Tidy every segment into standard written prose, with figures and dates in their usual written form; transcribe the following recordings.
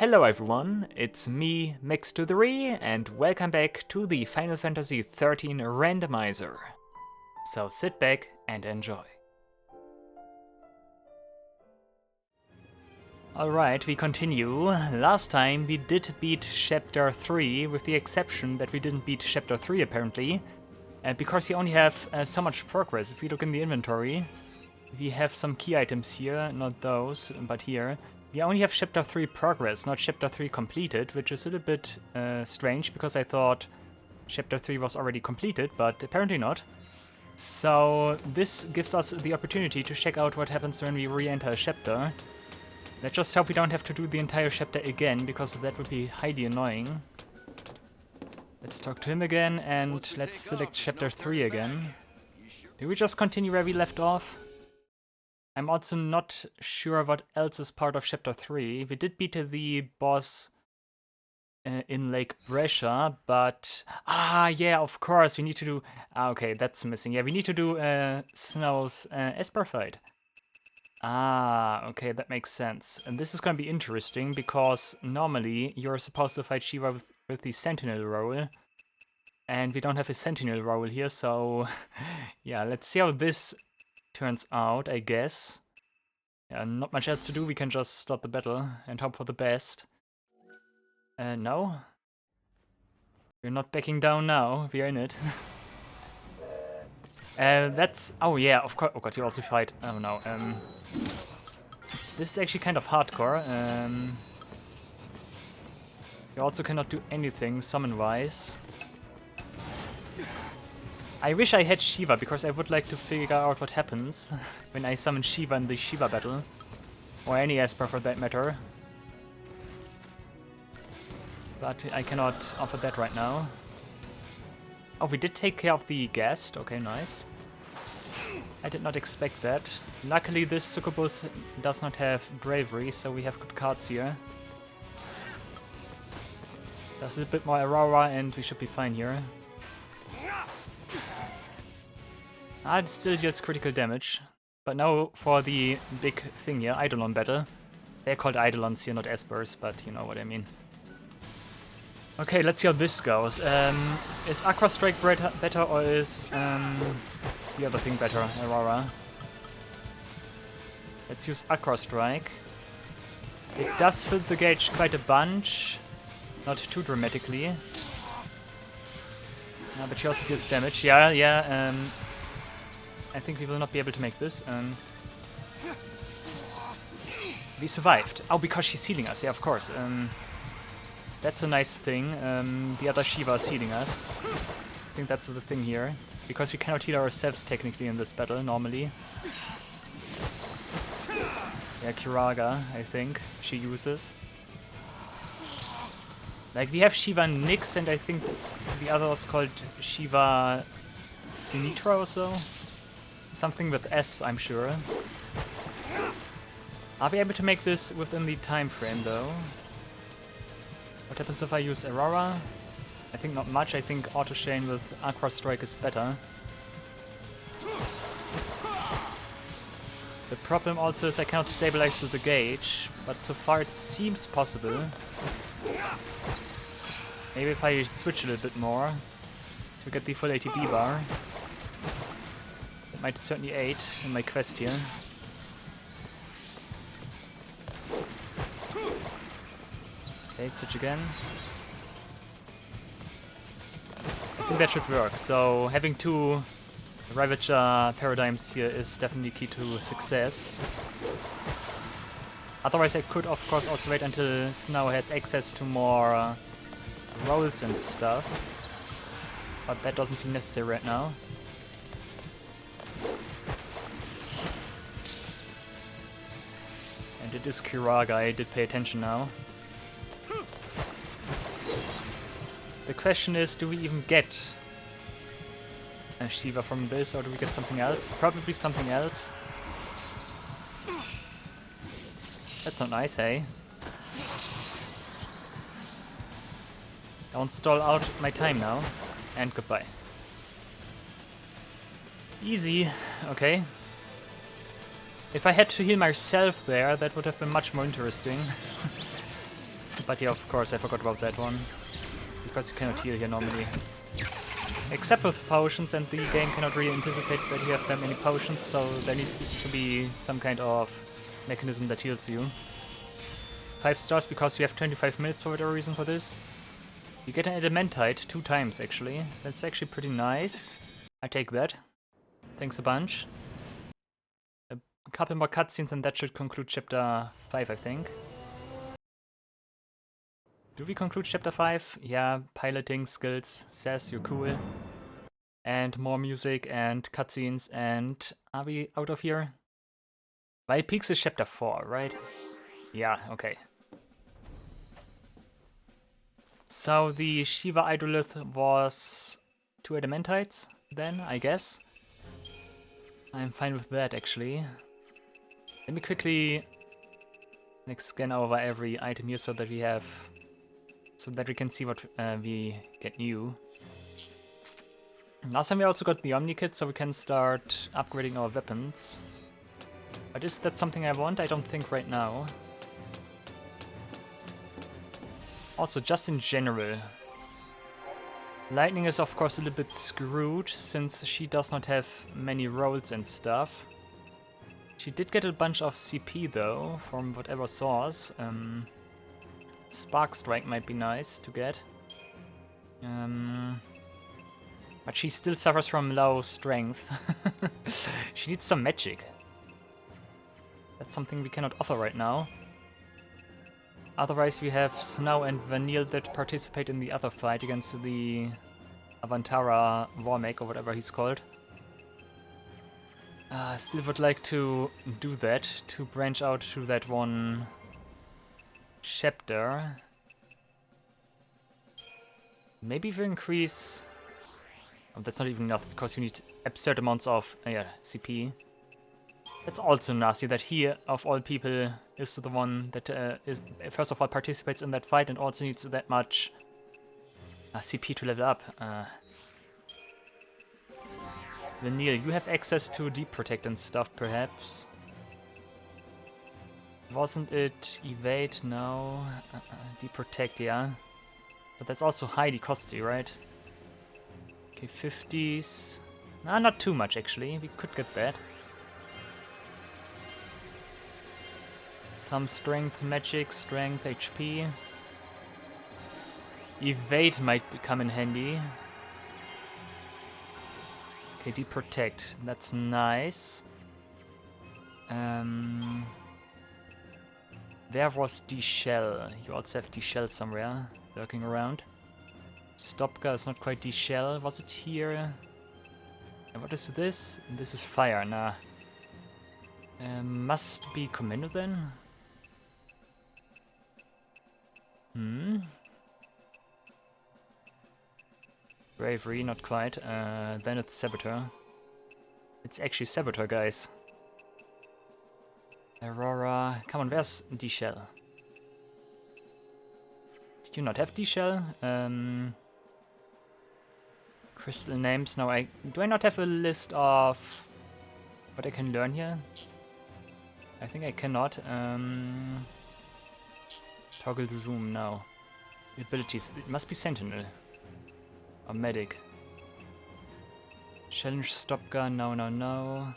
Hello everyone, it's me, Mix23, and welcome back to the Final Fantasy XIII Randomizer. So sit back and enjoy. Alright, we continue. Last time we did beat Chapter 3, with the exception that we didn't beat Chapter 3 apparently. Because you only have so much progress. If we look in the inventory, we have some key items here, not those, but here. We only have Chapter 3 progress, not Chapter 3 completed, which is a little bit strange, because I thought Chapter 3 was already completed, but apparently not. So this gives us the opportunity to check out what happens when we re-enter a chapter. Let's just hope we don't have to do the entire chapter again, because that would be highly annoying. Let's talk to him again, and let's select Chapter 3 again. Do we just continue where we left off? I'm also not sure what else is part of Chapter 3. We did beat the boss in Lake Brescia, but... Ah, yeah, of course, we need to do... Ah, okay, that's missing. Yeah, we need to do Snow's Esper fight. Ah, okay, that makes sense. And this is gonna be interesting, because normally you're supposed to fight Shiva with the Sentinel role. And we don't have a Sentinel role here, so... yeah, let's see how this turns out, I guess. Yeah, not much else to do, we can just start the battle and hope for the best. No. We're not backing down now, we're in it. That's... oh yeah, of course. Oh god, you also fight... oh no, this is actually kind of hardcore. You also cannot do anything summon-wise. I wish I had Shiva, because I would like to figure out what happens when I summon Shiva in the Shiva battle. Or any Esper for that matter. But I cannot offer that right now. Oh, we did take care of the guest. Okay, nice. I did not expect that. Luckily this succubus does not have bravery, so we have good cards here. Does a bit more Aurora and we should be fine here. Ah, it still deals critical damage. But now for the big thing here, Eidolon battle. They're called Eidolons here, not Espers, but you know what I mean. Okay, let's see how this goes. Is Aqua Strike better or is the other thing better, Aurora? Let's use Aqua Strike. It does fill the gauge quite a bunch. Not too dramatically. But she also deals damage. Yeah. I think we will not be able to make this. We survived. Oh, because she's healing us. Yeah, of course. That's a nice thing. The other Shiva is healing us. I think that's the thing here. Because we cannot heal ourselves technically in this battle, normally. Yeah, Kiraga, I think, she uses. Like, we have Shiva Nyx, and I think the other was called Shiva Sinitra or so. Something with S, I'm sure. Are we able to make this within the time frame, though? What happens if I use Aurora? I think not much. I think Auto Chain with Aqua Strike is better. The problem also is I cannot stabilize the gauge, but so far it seems possible. Maybe if I switch a little bit more to get the full ATB bar. That might certainly aid in my quest here. Okay, switch again. I think that should work. So having two Ravager paradigms here is definitely key to success. Otherwise I could of course also wait until Snow has access to more rolls and stuff. But that doesn't seem necessary right now. And it is Kiraga, I did pay attention now. The question is, do we even get a Shiva from this, or do we get something else? Probably something else. That's not nice, eh? Don't stall out my time now. And goodbye. Easy. Okay. If I had to heal myself there, that would have been much more interesting. But yeah, of course, I forgot about that one. Because you cannot heal here normally. Except with potions, and the game cannot really anticipate that you have that many potions, so there needs to be some kind of mechanism that heals you. 5 stars because we have 25 minutes for whatever reason for this. You get an adamantite 2 times actually. That's actually pretty nice. I take that. Thanks a bunch. A couple more cutscenes and that should conclude chapter 5, I think. Do we conclude chapter 5? Yeah, piloting skills says you're cool. And more music and cutscenes, and are we out of here? Wild Peaks is chapter 4, right? Yeah, okay. So the Shiva Eidolon was 2 adamantites then, I guess. I'm fine with that actually. Let me quickly scan over every item here so that we have, so that we can see what we get new. Last time we also got the Omni Kit, so we can start upgrading our weapons. But is that something I want? I don't think right now. Also, just in general, Lightning is of course a little bit screwed, since she does not have many rolls and stuff. She did get a bunch of CP though, from whatever source. Spark Strike might be nice to get. But she still suffers from low strength. She needs some magic. That's something we cannot offer right now. Otherwise we have Snow and Vanille that participate in the other fight against the Avantara Warmech or whatever he's called. Still would like to do that, to branch out to that one chapter. Maybe we increase... Oh, that's not even enough because you need absurd amounts of CP. That's also nasty that he, of all people, is the one that is first of all participates in that fight and also needs that much CP to level up. Vanille, you have access to Deep Protect and stuff, perhaps? Wasn't it Evade? No. Deep Protect, yeah. But that's also highly costly, right? Okay, 50s. Nah, not too much actually. We could get that. Some strength, magic, strength, HP. Evade might come in handy. Okay, Deep Protect. That's nice. There was D-Shell. You also have D-Shell somewhere lurking around. Stopka is not quite D-Shell. Was it here? And what is this? This is fire. Nah. Must be Commando then? Bravery, not quite. Then it's Saboteur. It's actually Saboteur, guys. Aurora. Come on, where's D-Shell? Did you not have D-Shell? Crystal names. Now, do I not have a list of what I can learn here? I think I cannot. Toggle zoom now. Abilities. It must be Sentinel. Or Medic. Challenge stop gun. No, no, no.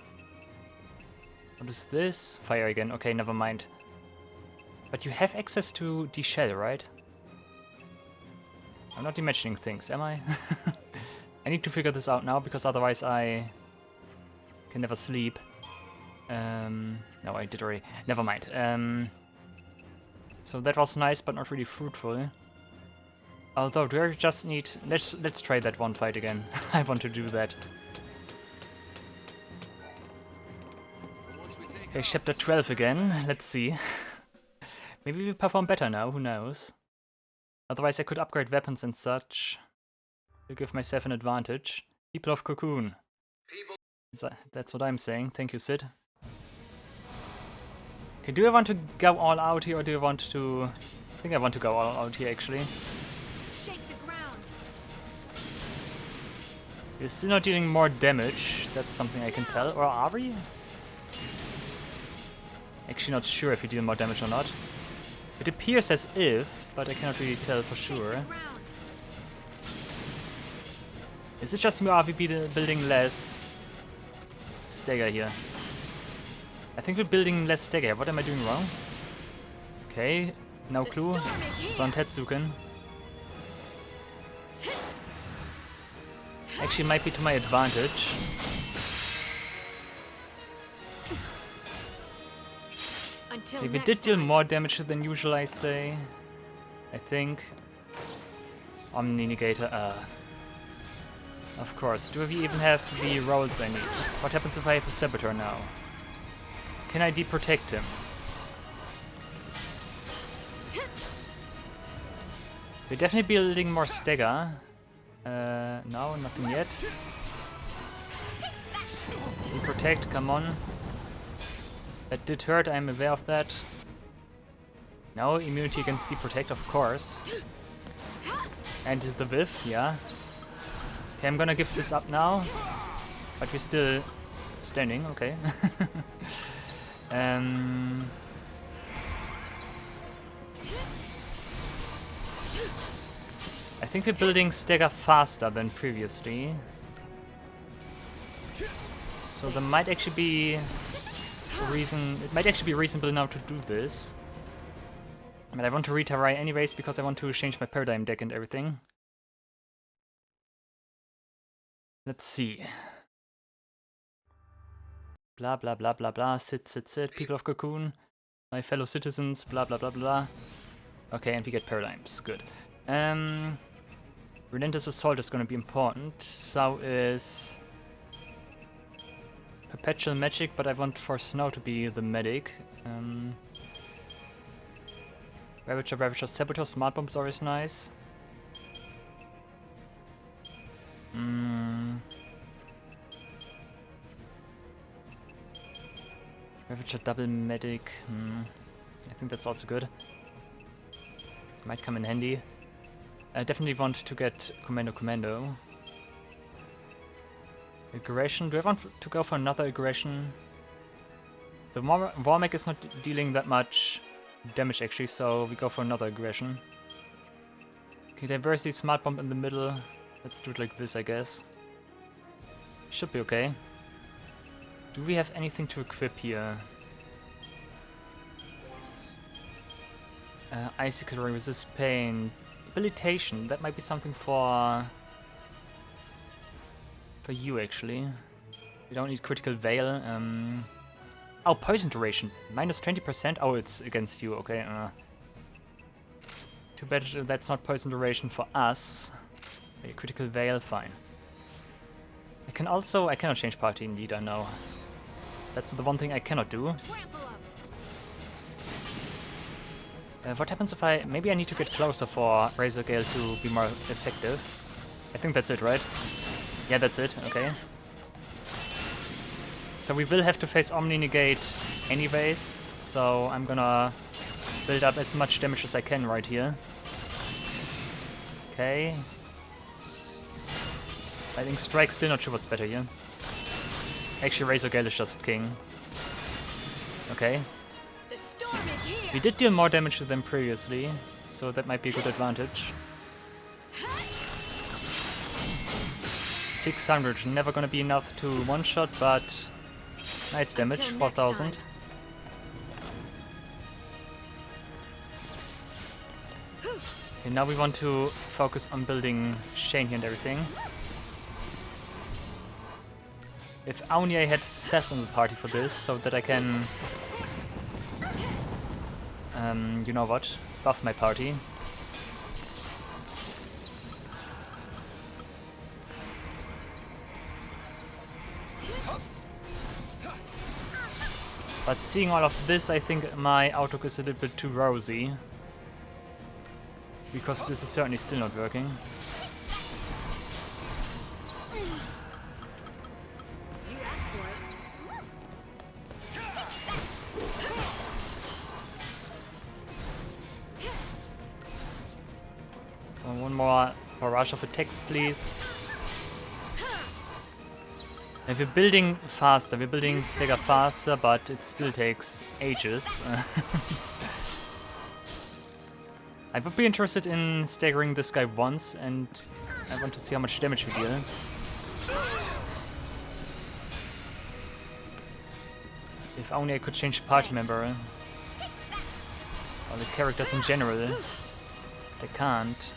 What is this? Fire again. Okay, never mind. But you have access to D-Shell, right? I'm not imagining things, am I? I need to figure this out now, because otherwise I can never sleep. No, I did already. Never mind. So that was nice, but not really fruitful. Although, do I just need... Let's try that one fight again. I want to do that. Okay, chapter 12 again. Let's see. Maybe we perform better now, who knows? Otherwise I could upgrade weapons and such. To give myself an advantage. People of Cocoon. That's what I'm saying. Thank you, Sid. Okay, do I want to go all out here or do I want to... I think I want to go all out here actually. Shake the ground. We're still not dealing more damage. That's something I can tell. Or are we? Actually not sure if we deal more damage or not. It appears as if, but I cannot really tell for sure. Ground. Is it just me or are we building less stagger here? I think we're building less stagger. What am I doing wrong? Okay, no clue. Sontetsuken. Actually, might be to my advantage. Until We next did deal time. more damage than usual, I say. I think. Omni Negator. Of course. Do we even have the rolls I need? What happens if I have a Saboteur now? Can I deprotect him? We're definitely building more stagger. No, nothing yet. Deprotect, come on. That did hurt, I'm aware of that. No, immunity against deprotect, of course. And the whiff, yeah. Okay, I'm gonna give this up now. But we're still standing, okay. I think we're building stagger faster than previously. So there might actually be a reason. It might actually be reasonable now to do this. But I want to retire anyways because I want to change my paradigm deck and everything. Let's see. Blah blah blah blah blah. Sit. People of Cocoon, my fellow citizens. Blah blah blah blah. Okay, and we get paradigms. Good. Relentless Assault is going to be important. So is Perpetual Magic, but I want for Snow to be the medic. Ravager, Saboteur, Smart Bomb is always nice. Ravager double medic. I think that's also good. Might come in handy. I definitely want to get Commando. Aggression. Do I want to go for another aggression? The Warmech is not dealing that much damage actually, so we go for another aggression. Okay, diversity, smart bomb in the middle. Let's do it like this, I guess. Should be okay. Do we have anything to equip here? Icicle Ring, resist pain. Debilitation, that might be something for you actually. We don't need critical veil. Oh, poison duration, minus 20%. Oh, it's against you. Okay. Too bad that's not poison duration for us. Okay, critical veil, fine. I cannot change party indeed. I know. That's the one thing I cannot do. What happens if maybe I need to get closer for Razor Gale to be more effective. I think that's it, right? Yeah, that's it, okay. So we will have to face Omni Negate anyways, so I'm gonna build up as much damage as I can right here. Okay. Lightning Strike, still not sure what's better here. Actually, Razor Gale is just king. Okay. We did deal more damage to them previously, so that might be a good advantage. 600, never gonna be enough to one-shot, but nice damage, 4,000. Okay, now we want to focus on building Shane here and everything. If only I had Sess on the party for this, so that I can... you know what? Buff my party. But seeing all of this, I think my outlook is a little bit too rosy. Because this is certainly still not working. One more barrage of attacks, please. And we're building faster, we're building stagger faster, but it still takes ages. I would be interested in staggering this guy once, and I want to see how much damage we deal. If only I could change party member. Or the characters in general. I can't.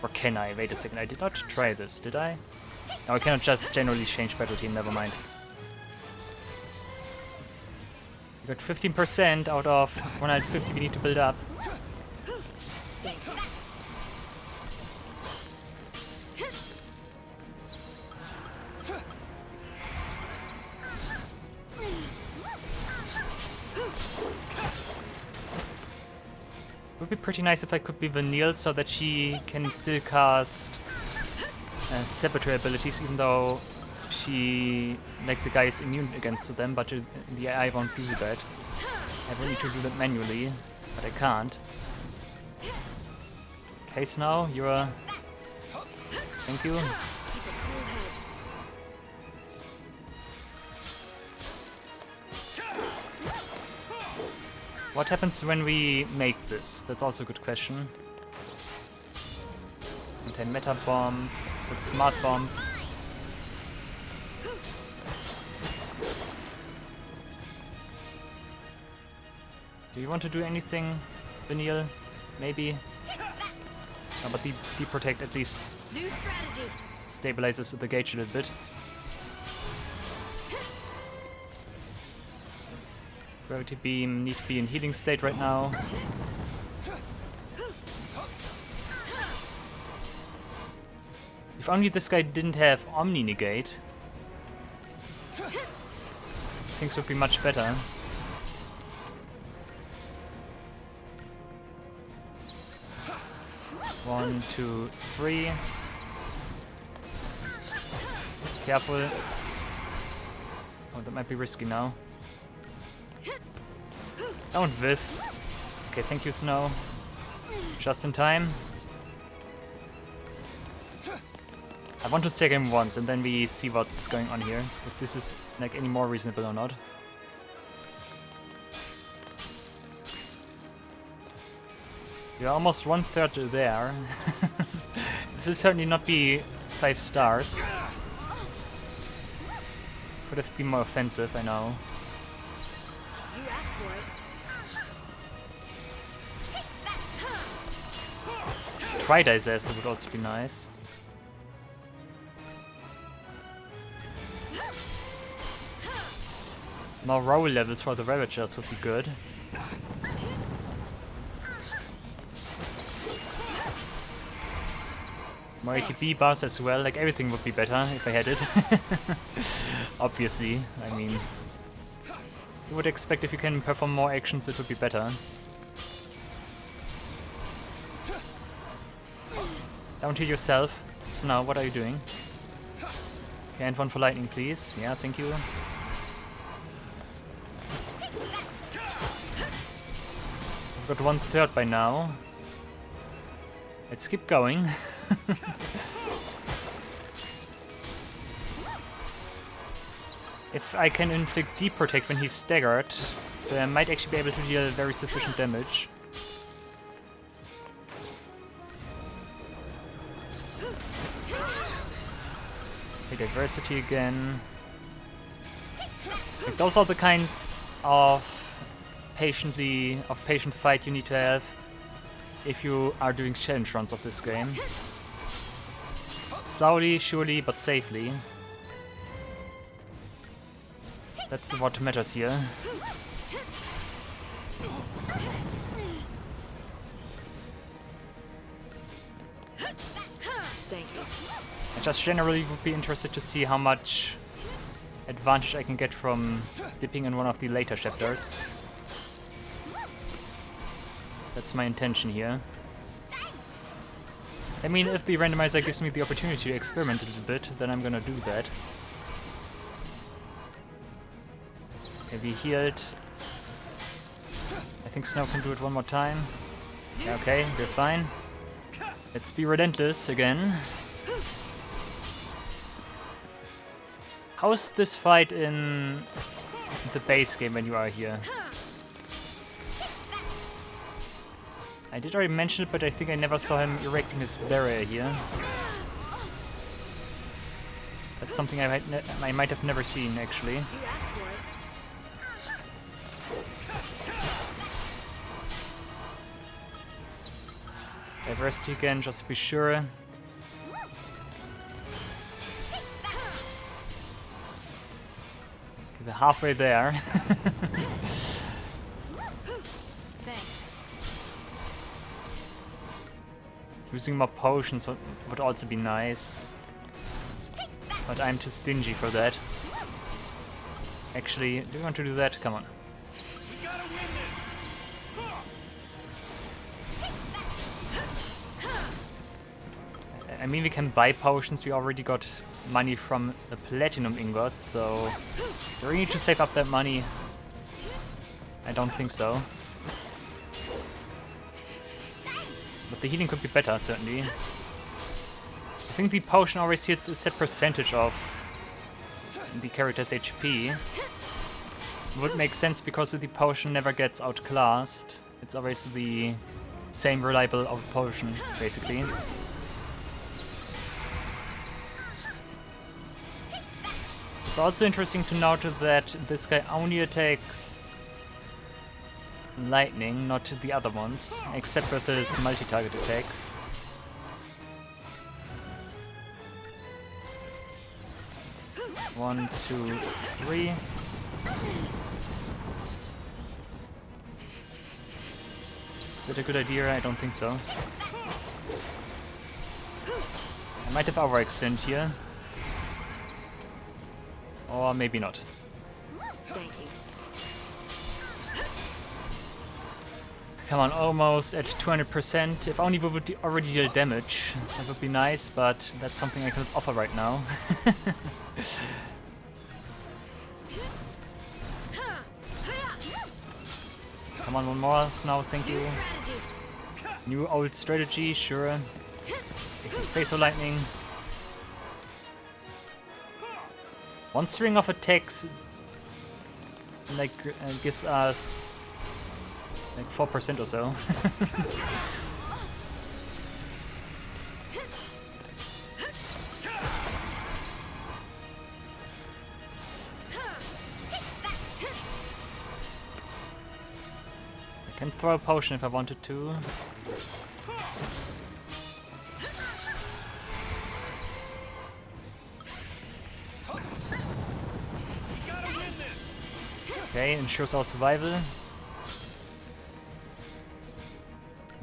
Or can I? Wait a second, I did not try this, did I? No, I cannot just generally change battle team, never mind. We got 15% out of 150 we need to build up. Would be pretty nice if I could be Vanille so that she can still cast Saboteur abilities, even though she, like, the guy is immune against them, but in the AI won't do that. I will need to do that manually, but I can't. Case now, you're... Thank you. What happens when we make this? That's also a good question. Anti-meta bomb, with smart bomb. Do you want to do anything, Vanille? Maybe? No, but the protect at least stabilizes the gauge a little bit. Gravity beam need to be in healing state right now. If only this guy didn't have Omni negate, things would be much better. One, two, three. Careful. Oh, that might be risky now. Don't whiff. Okay, thank you, Snow. Just in time. I want to stake him once and then we see what's going on here. If this is like any more reasonable or not. We are almost 1/3 there. This will certainly not be 5 stars. Could have been more offensive, I know. Tri-Disaster would also be nice. More roll levels for the Ravagers would be good. More ATB bars as well, like everything would be better if I had it. Obviously, I mean... You would expect if you can perform more actions it would be better. Don't heal yourself. Snow, what are you doing? Okay, and one for lightning, please. Yeah, thank you. We've got 1/3 by now. Let's keep going. If I can inflict deep protect when he's staggered, then I might actually be able to deal very sufficient damage. Okay, diversity again. Like, those are the kinds of patient fight you need to have if you are doing challenge runs of this game. Slowly, surely, but safely. That's what matters here. Thank you. I just generally would be interested to see how much advantage I can get from dipping in one of the later chapters. That's my intention here. I mean, if the randomizer gives me the opportunity to experiment a little bit, then I'm gonna do that. Okay, we healed. I think Snow can do it one more time. Yeah, okay, we're fine. Let's be relentless again. How's this fight in the base game when you are here? I did already mention it, but I think I never saw him erecting his barrier here. That's something I might have never seen, actually. You asked for it. Diversity again, just to be sure. Okay, we're halfway there. Thanks. Using more potions would also be nice. But I'm too stingy for that. Actually, do you want to do that? Come on. We gotta win this. I mean, we can buy potions. We already got money from the platinum ingot, so do we need to save up that money? I don't think so. But the healing could be better, certainly. I think the potion always hits a set percentage of the character's HP. Would make sense because the potion never gets outclassed. It's always the same reliable of potion, basically. It's also interesting to note that this guy only attacks lightning, not the other ones, except with his multi-target attacks. One, two, three. Is that a good idea? I don't think so. I might have overextended here. Or maybe not. Thank you. Come on, almost at 200%. If only we would already deal damage. That would be nice, but that's something I cannot offer right now. Come on, one more snow, thank you. New old strategy, sure. If you say so, lightning. One string of attacks like gives us like 4% or so. I can throw a potion if I wanted to. Okay, ensures our survival.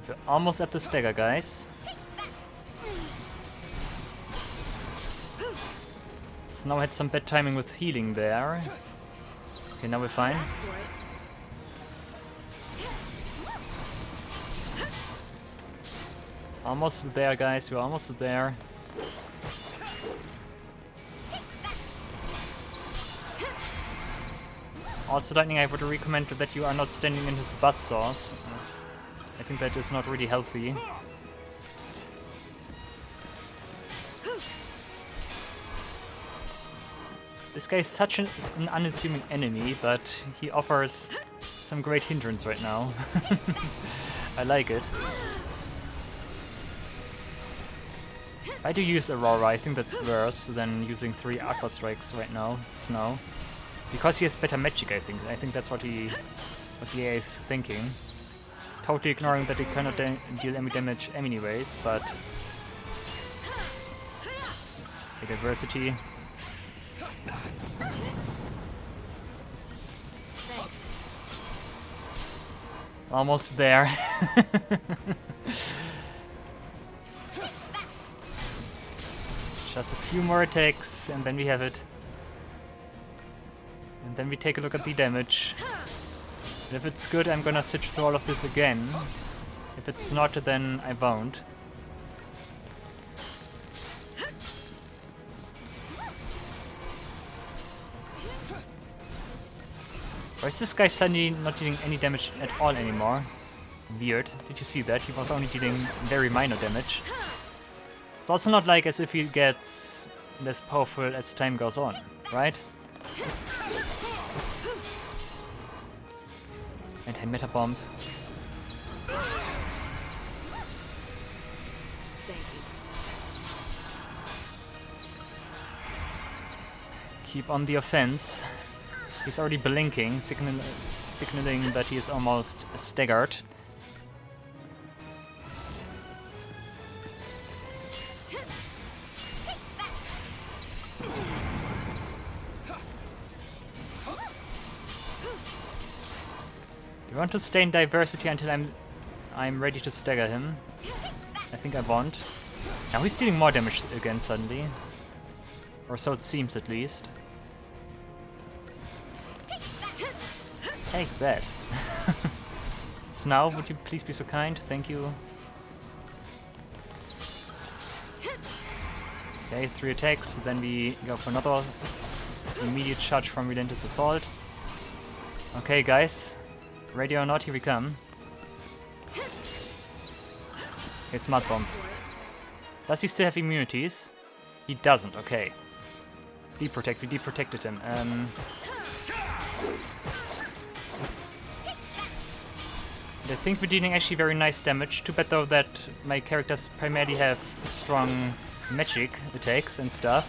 We're almost at the stagger, guys. Snow had some bad timing with healing there. Okay, now we're fine. Asked for it. Almost there, guys. We're almost there. Also, lightning, I would recommend that you are not standing in his buzzsaws. I think that is not really healthy. This guy is such an unassuming enemy, but he offers some great hindrance right now. I like it. I do use Aurora. I think that's worse than using 3 Aqua Strikes right now, Snow. Because he has better magic, I think. I think that's what the AI is thinking. Totally ignoring that he cannot deal any damage anyways, but... The diversity. Thanks. Almost there. Just a few more attacks, and then we have it. And then we take a look at the damage. And if it's good, I'm gonna switch through all of this again. If it's not, then I won't. Why is this guy suddenly not dealing any damage at all anymore? Weird. Did you see that? He was only dealing very minor damage. It's also not like as if he gets less powerful as time goes on, right? Anti-meta bomb. Keep on the offense. He's already blinking, signaling that he is almost staggered. We want to stay in diversity until I'm ready to stagger him. I think I won't. Now he's dealing more damage again suddenly. Or so it seems at least. Take that. So now, would you please be so kind? Thank you. Okay, 3 attacks, then we go for another immediate charge from Relentless Assault. Okay guys, ready or not, here we come. Okay, Smart Bomb. Does he still have immunities? He doesn't, okay. Deprotect, we deprotected him. I think we're dealing actually very nice damage. Too bad though that my characters primarily have strong magic attacks and stuff.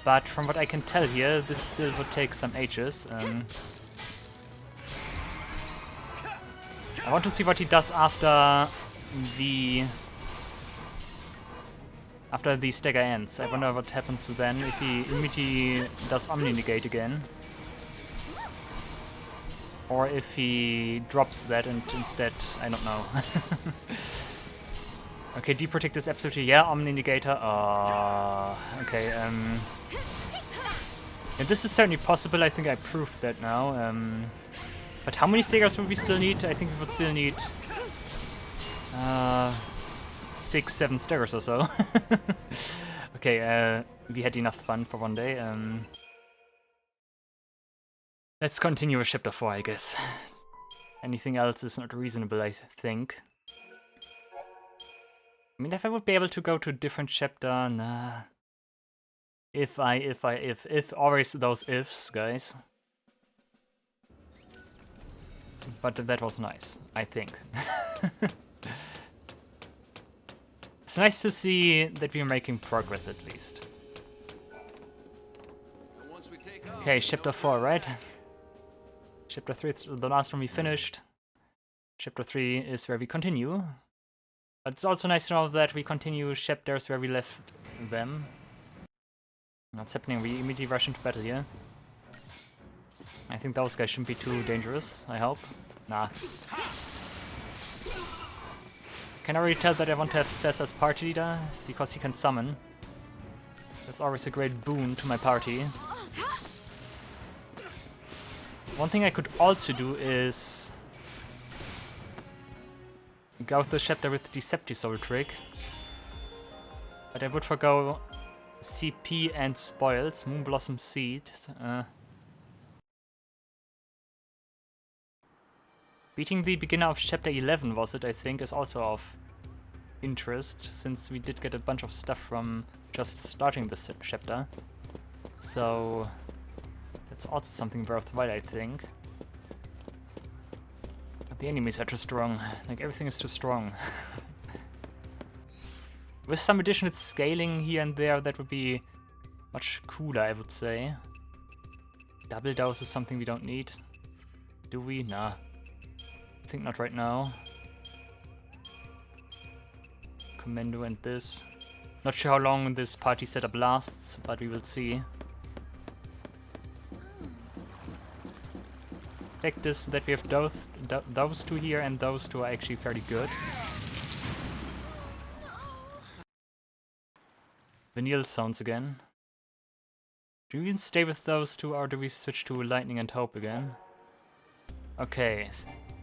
But from what I can tell here, this still would take some ages. I want to see what he does after the stagger ends. I wonder what happens then if he immediately does Omni Negate again. Or if he drops that and instead, I don't know. Okay, Deprotect is absolutely, yeah, Omni Negator. Okay, yeah, this is certainly possible, I think I proved that now. But how many staggers would we still need? I think we would still need 6, 7 staggers or so. Okay, we had enough fun for one day. Let's continue with chapter 4, I guess. Anything else is not reasonable, I think. I mean, if I would be able to go to a different chapter, nah. If, always those ifs, guys. But that was nice, I think. It's nice to see that we're making progress at least. Okay, chapter 4, right? Chapter 3 is the last one we finished. Chapter 3 is where we continue. But it's also nice to know that we continue chapters where we left them. What's happening? We immediately rush into battle here. I think those guys shouldn't be too dangerous, I hope. Nah. Can already tell that I want to have Sess as party leader, because he can summon. That's always a great boon to my party. One thing I could also do is go with the chapter with Deceptisoul trick. But I would forgo CP and spoils, Moonblossom Seed. Beating the beginner of chapter 11 was it, I think, is also of interest, since we did get a bunch of stuff from just starting this chapter. So that's also something worthwhile, I think. But the enemies are too strong. Like, everything is too strong. With some additional scaling here and there, that would be much cooler, I would say. Double dose is something we don't need. Do we? Nah. I think not right now. Commando and this. Not sure how long this party setup lasts, but we will see. Fact is that we have those two here, and those two are actually fairly good. Vanille sounds again. Do we even stay with those two, or do we switch to Lightning and Hope again? Okay.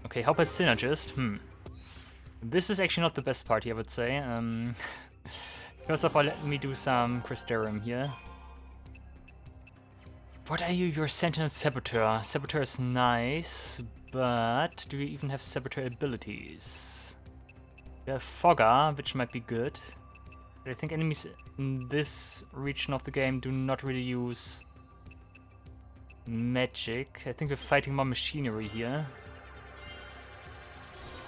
Okay, Hope as Synergist. This is actually not the best party, I would say. First of all, let me do some Crystarium here. What are you? You're Sentinel Saboteur. Saboteur is nice, but do you even have Saboteur abilities? We have Fogger, which might be good. But I think enemies in this region of the game do not really use magic. I think we're fighting more machinery here.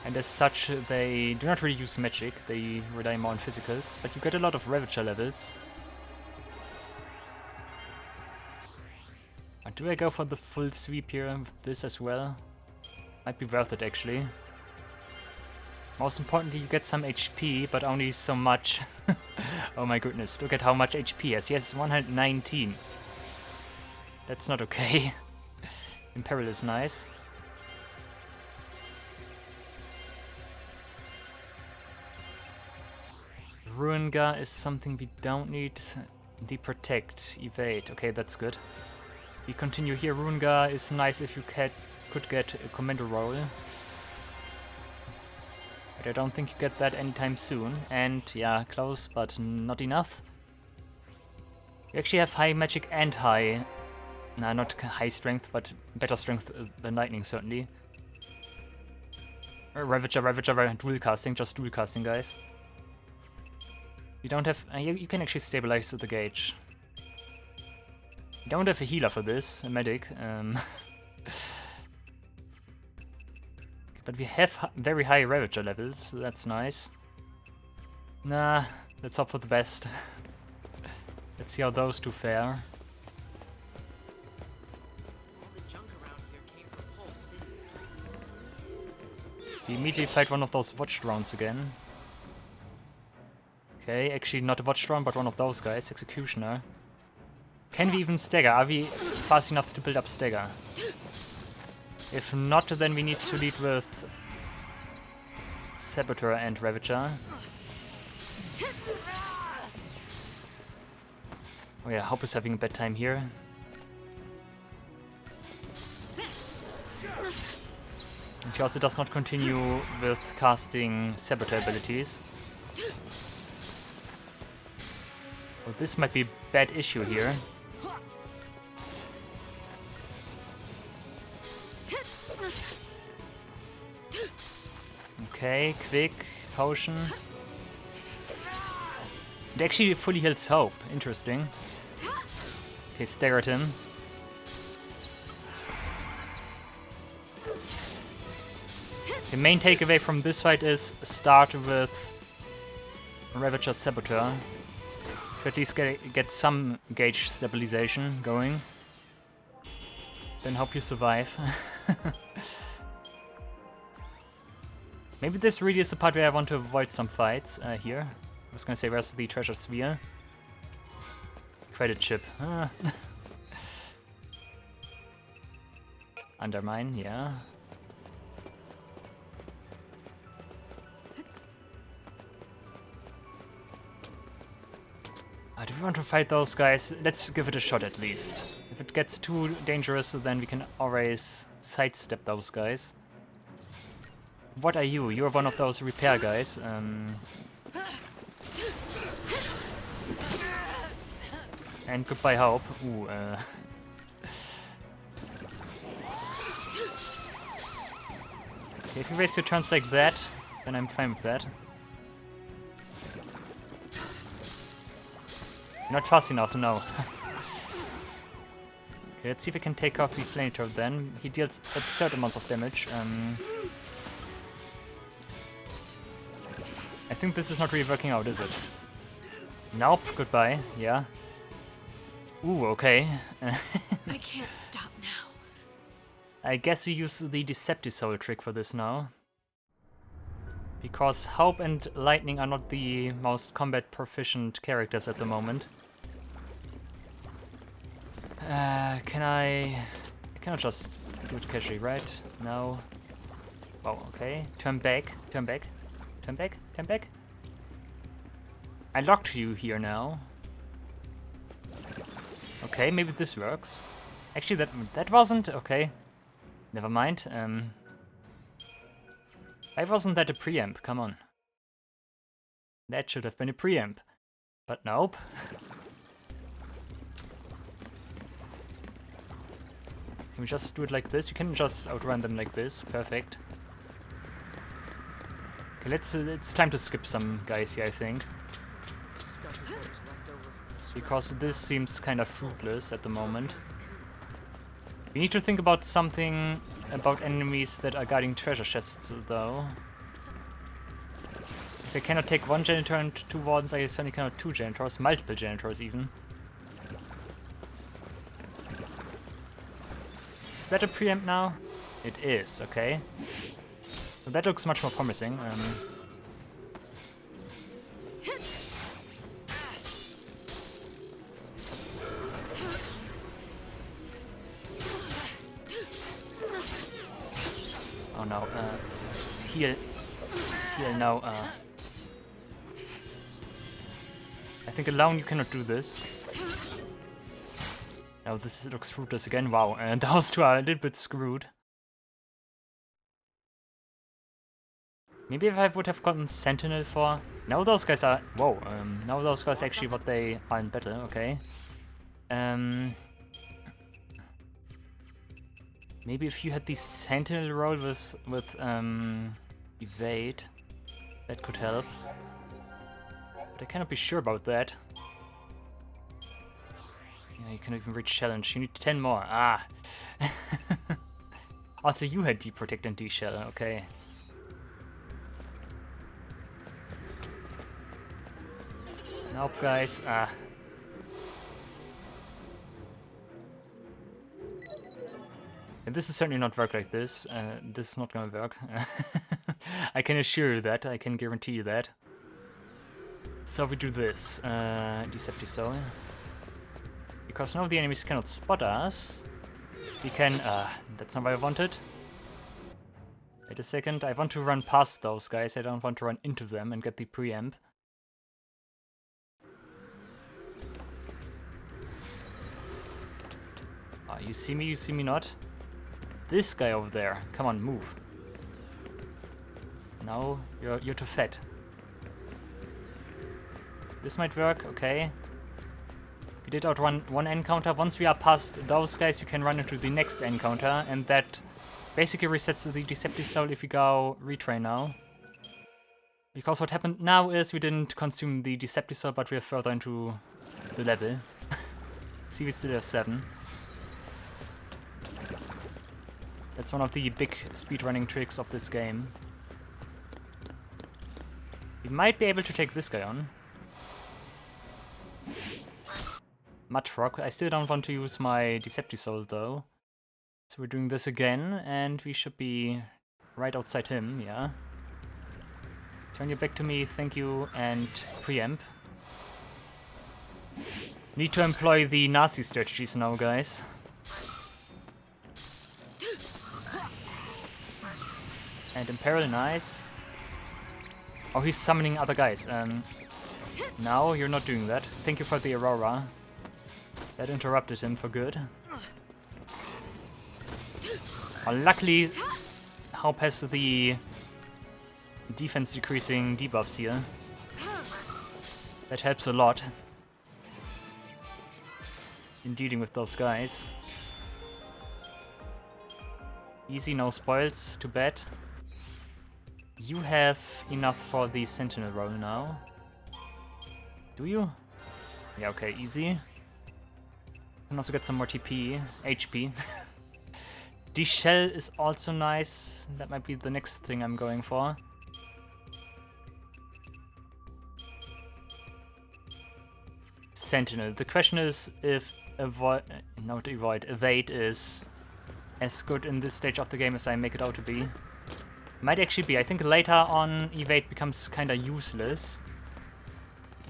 And as such, they do not really use magic, they rely more on physicals, but you get a lot of Ravager levels. Do I go for the full sweep here with this as well? Might be worth it actually. Most importantly, you get some HP, but only so much. Oh my goodness, look at how much HP he has. He has 119. That's not okay. Imperil is nice. Ruingar is something we don't need. Deprotect, evade. Okay, that's good. We continue here. Ruingar is nice if you could get a commando roll. But I don't think you get that anytime soon. And yeah, close, but not enough. You actually have high magic and high... Nah, not high strength, but better strength than lightning, certainly. Ravager, dual casting, just dual casting, guys. You don't have... you can actually stabilize the gauge. You don't have a healer for this, a medic. But we have very high Ravager levels, so that's nice. Nah, let's hope for the best. Let's see how those two fare. All the junk around here came from Pulse, didn't it? We immediately fight one of those watch drones again. Okay, actually not a watch drone, but one of those guys, Executioner. Can we even stagger? Are we fast enough to build up stagger? If not, then we need to lead with Saboteur and Ravager. Oh yeah, Hope is having a bad time here. And he also does not continue with casting Saboteur abilities. Well, this might be a bad issue here. Okay, quick, potion. It actually fully heals Hope. Interesting. Okay, staggered him. The main takeaway from this fight is start with Ravager Saboteur. To at least get some gauge stabilization going. Then hope you survive. Maybe this really is the part where I want to avoid some fights here. I was gonna say, where's the treasure sphere? Credit chip. Undermine, yeah. Do we want to fight those guys? Let's give it a shot at least. If it gets too dangerous, then we can always sidestep those guys. What are you? You're one of those repair guys. And goodbye, Hope. Ooh, okay, if you waste your turns like that, then I'm fine with that. Not fast enough, no. Okay, let's see if we can take off the flamethrower then. He deals absurd amounts of damage. I think this is not really working out, is it? Nope, goodbye, yeah. Ooh, okay. I can't stop now. I guess you use the Deceptisoul trick for this now. Because Hope and Lightning are not the most combat proficient characters at the moment. I cannot just do it casually, right? No. Oh, okay. Turn back, turn back, turn back, turn back. I locked you here now. Okay, maybe this works. Actually, that wasn't okay. Never mind. Why wasn't that a preamp? Come on. That should have been a preamp. But nope. Can we just do it like this? You can just outrun them like this. Perfect. Okay, it's time to skip some guys here, I think. Because this seems kind of fruitless at the moment. We need to think about something about enemies that are guarding treasure chests, though. If I cannot take one janitor and two wardens, I certainly cannot two janitors, multiple janitors even. Is that a preempt now? It is, okay. So that looks much more promising. Oh no, heal now. I think alone you cannot do this. Oh, this looks fruitless again. Wow, and those two are a little bit screwed. Maybe if I would have gotten Sentinel for... Now those guys are... Whoa, now those guys actually what they are in battle, okay. Maybe if you had the Sentinel roll with evade, that could help. But I cannot be sure about that. Yeah, you cannot even reach challenge. You need 10 more. Ah. Also, you had D-Protect and D-Shell. Okay. Nope, guys. Ah. And this is certainly not work like this. This is not gonna work. I can assure you that. I can guarantee you that. So we do this. Decepticon. Because none of the enemies cannot spot us. We can... that's not what I wanted. Wait a second. I want to run past those guys. I don't want to run into them and get the preamp. You see me? You see me not? This guy over there. Come on, move. No, you're too fat. This might work, okay. We did outrun one encounter. Once we are past those guys, you can run into the next encounter, and that basically resets the Decepticon if we go retrain now. Because what happened now is we didn't consume the Decepticon, but we are further into the level. See, we still have 7. That's one of the big speedrunning tricks of this game. We might be able to take this guy on. Mudrock. I still don't want to use my Decepticon though. So we're doing this again, and we should be right outside him, yeah. Turn your back to me, thank you, and preempt. Need to employ the Nazi strategies now, guys. And Imperil, nice. Oh, he's summoning other guys. Now you're not doing that. Thank you for the Aurora. That interrupted him for good. Well, luckily, Haup has the defense decreasing debuffs here. That helps a lot in dealing with those guys. Easy, no spoils, too bad. You have enough for the Sentinel roll now. Do you? Yeah, okay, easy. Can also get some more TP, HP. The shell is also nice. That might be the next thing I'm going for. Sentinel. The question is if evade is as good in this stage of the game as I make it out to be. Might actually be. I think later on evade becomes kinda useless.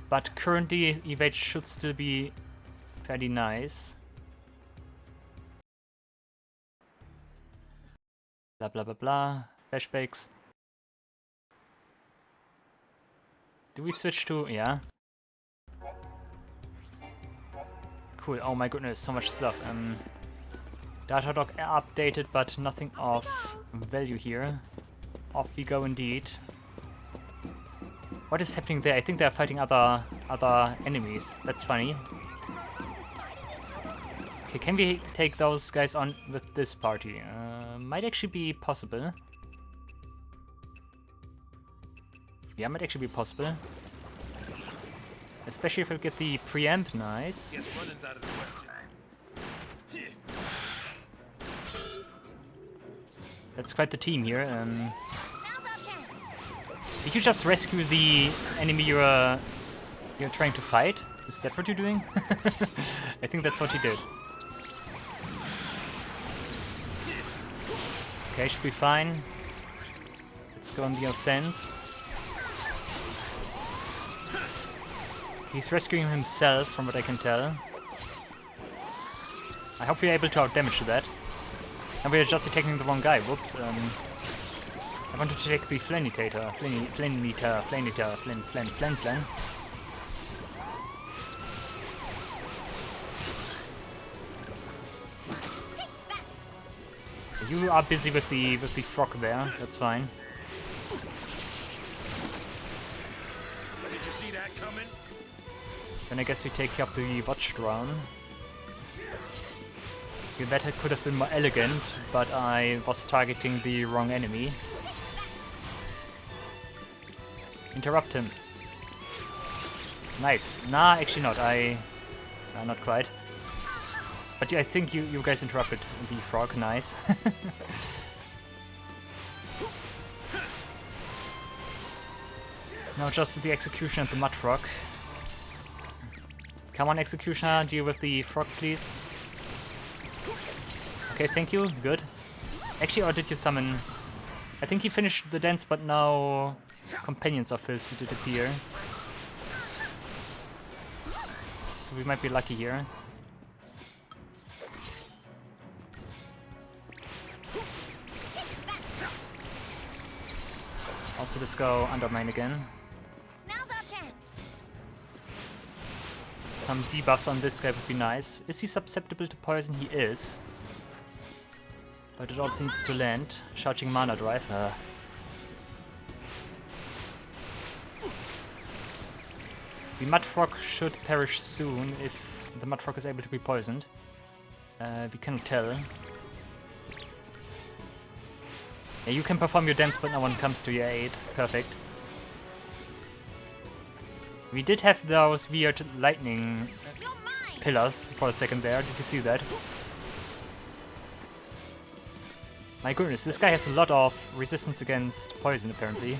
But currently evade should still be fairly nice. Blah blah blah blah. Flashbacks. Do we switch to... yeah. Cool. Oh my goodness, so much stuff. Datadog updated, but nothing of value here. Off we go indeed. What is happening there? I think they're fighting other enemies. That's funny. Okay, can we take those guys on with this party? Might actually be possible. Yeah, might actually be possible. Especially if we get the preamp, nice. Guess running's out of the question. That's quite the team here. Did you just rescue the enemy you're trying to fight? Is that what you're doing? I think that's what you did. Okay, should be fine. Let's go on the offense. He's rescuing himself, from what I can tell. I hope we're able to outdamage that. And we're just attacking the wrong guy. Whoops. I wanted to take the Flanitator. Flan. You are busy with the frog there. That's fine. Did you see that coming? Then I guess we take care of the watch drone. Okay, that could have been more elegant, but I was targeting the wrong enemy. Interrupt him. Nice. Nah, actually not. Not quite. But yeah, I think you guys interrupted the frog. Nice. Now just the execution and the mud frog. Come on, executioner, deal with the frog, please. Okay, thank you. Good. Actually, or did you summon? I think he finished the dance, but now companions of his did appear. So we might be lucky here. Also, let's go undermine again. Now's our chance. Some debuffs on this guy would be nice. Is he susceptible to poison? He is. But it also needs to land. Charging mana drive. The mud frog should perish soon if the mud frog is able to be poisoned. We cannot tell. Yeah, you can perform your dance, but no one comes to your aid. Perfect. We did have those weird lightning pillars for a second there. Did you see that? My goodness, this guy has a lot of resistance against poison, apparently.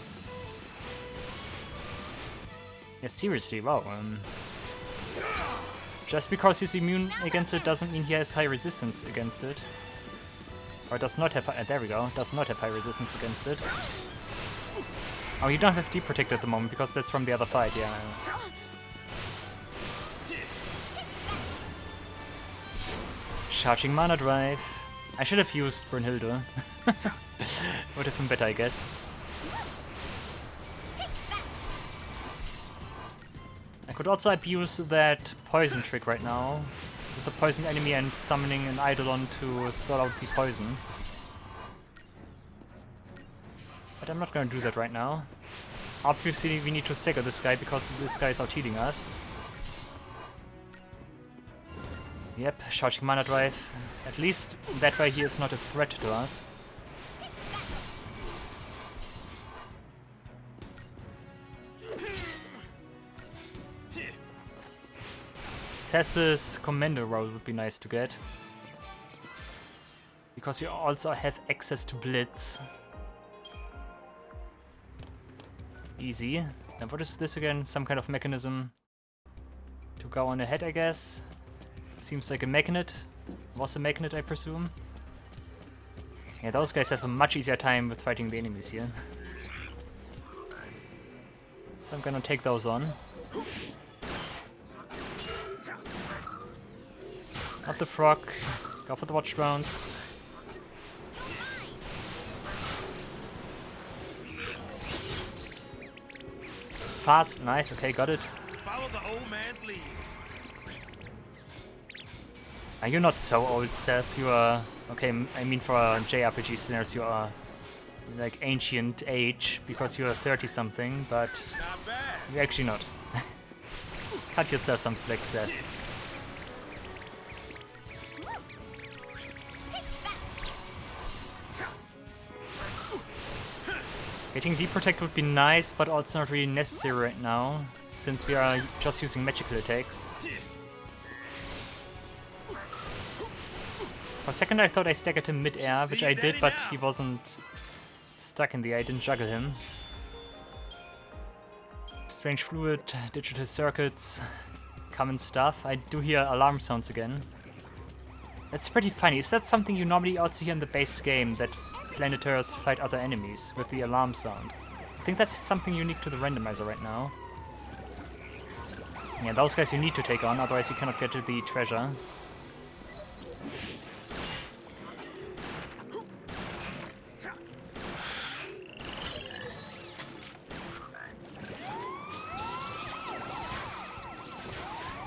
Yeah, seriously, wow. Just because he's immune against it doesn't mean he has high resistance against it. Or does not have, there we go, does not have high resistance against it. Oh, you don't have Deep Protect at the moment, because that's from the other fight, yeah. Charging Mana Drive. I should have used Brunhilde. Would have been better, I guess. I could also abuse that poison trick right now. With the poison enemy and summoning an Eidolon to stall out the poison. But I'm not gonna do that right now. Obviously we need to stagger this guy because this guy is out healing us. Yep, charging mana drive. At least that way he is not a threat to us. Sess's commando role would be nice to get. Because you also have access to Blitz. Easy. Now what is this again? Some kind of mechanism to go on ahead, I guess. Seems like a magnet. Was a magnet, I presume. Yeah, those guys have a much easier time with fighting the enemies here. So I'm gonna take those on. Not the frog. Go for the watch drones. Fast, nice, okay, got it. Follow the old man's lead. Are you not so old, Sass? You are... Okay, I mean for JRPG scenarios you are like ancient age because you are 30-something, but Not bad. you're actually not. Cut yourself some slack, Sass. Getting Deep Protect would be nice, but also not really necessary right now, since we are just using magical attacks. For a second I thought I staggered him mid-air, which I did, but he wasn't stuck in the air, I didn't juggle him. Strange fluid, digital circuits, common stuff. I do hear alarm sounds again. That's pretty funny. Is that something you normally also hear in the base game, that Flanitors fight other enemies with the alarm sound. I think that's something unique to the randomizer right now. Yeah, those guys you need to take on, otherwise you cannot get to the treasure.